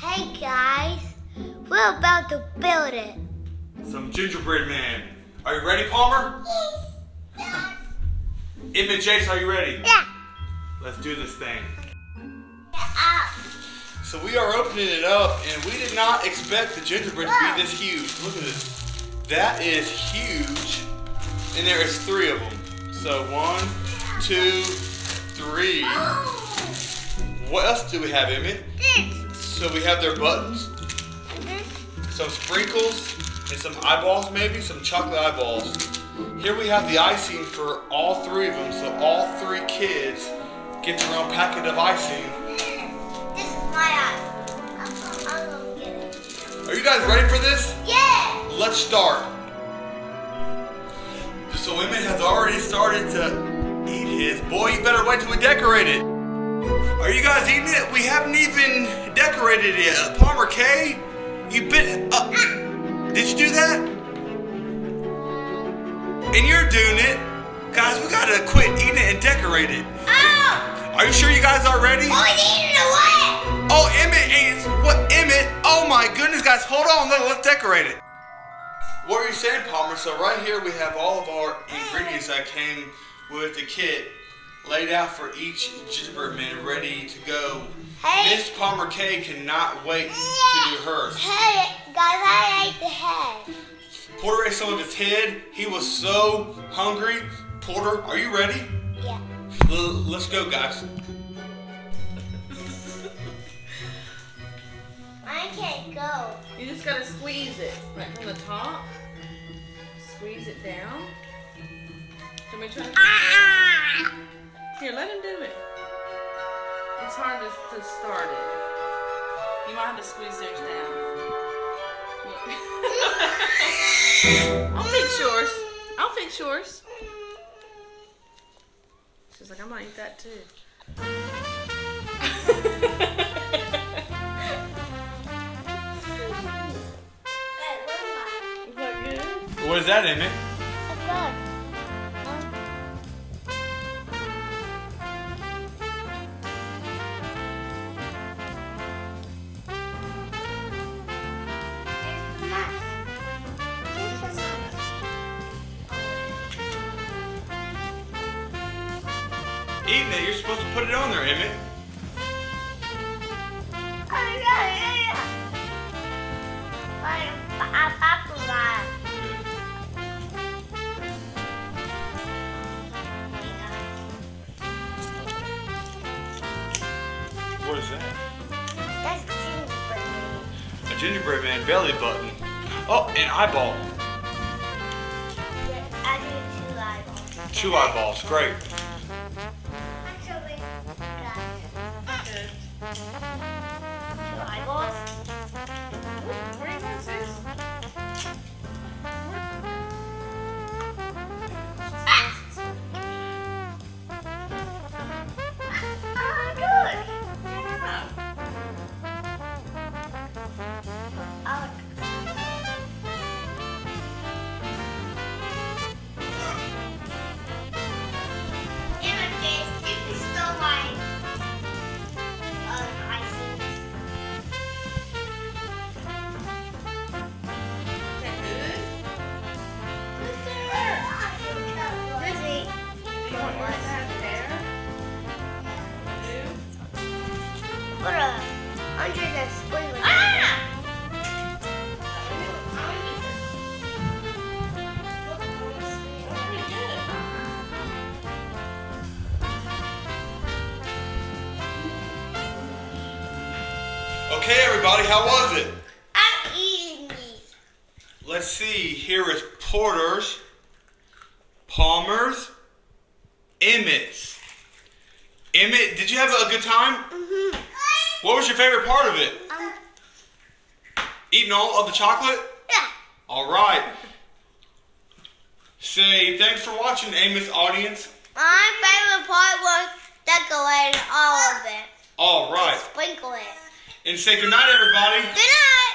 Hey guys, we're about to build it. Some gingerbread man. Are you ready, Palmer? Yes. Emmett, Jace, are you ready? Yeah. Let's do this thing. Yeah. So we are opening it up, and we did not expect the gingerbread to be this huge. Look at this. That is huge. And there is 3 of them. So 1, 2, 3. What else do we have, Emmett? So we have their buttons, some sprinkles, and some eyeballs maybe, some chocolate eyeballs. Here we have the icing for all 3 of them, so all 3 kids get their own packet of icing. This is my eye. I'm gonna get it. Are you guys ready for this? Yeah. Let's start. So Emmett has already started to eat his. Boy, you better wait till we decorate it. Are you guys eating it? We haven't even decorated it yet. Palmer K, you bit up. Did you do that? And you're doing it. Guys, we gotta quit eating it and decorate it. Oh! Are you sure you guys are ready? Oh, it's eating away! Oh, Emmett, what, Emmett? Oh my goodness, guys, hold on, let's decorate it. What are you saying, Palmer? So right here we have all of our ingredients that came with the kit laid out for each gingerbread man ready to go. Hey. Miss Palmer K cannot wait to do hers. Hey, guys, I ate the head. Porter ate some of his head. He was so hungry. Porter, are you ready? Yeah. Let's go, guys. I can't go. You just gotta squeeze it right from the top. Squeeze it down. Can we try? Ah! Here, let him do it. It's hard to start it. You might have to squeeze theirs down. I'll fix yours. I'll fix yours. She's like, I might eat that too. Is that good? What is that, Emmett? Eating it, you're supposed to put it on there, Emmett. What is that? That's gingerbread man. A gingerbread man belly button. Oh, an eyeball. Yeah, I did 2 eyeballs. 2 eyeballs, great. Actually, guys. 2 eyeballs. Where do you want this? Oh, good. Put a under the spoon. Ah! Okay, everybody, how was it? I'm eating these. Let's see. Here is Porter's, Palmer's, Emmett's. Emmett, did you have a good time? Mm-hmm. What was your favorite part of it? Eating all of the chocolate? Yeah. All right. Say thanks for watching, Amos audience. My favorite part was decorating all of it. All right. Sprinkle it. And say goodnight, everybody. Good night.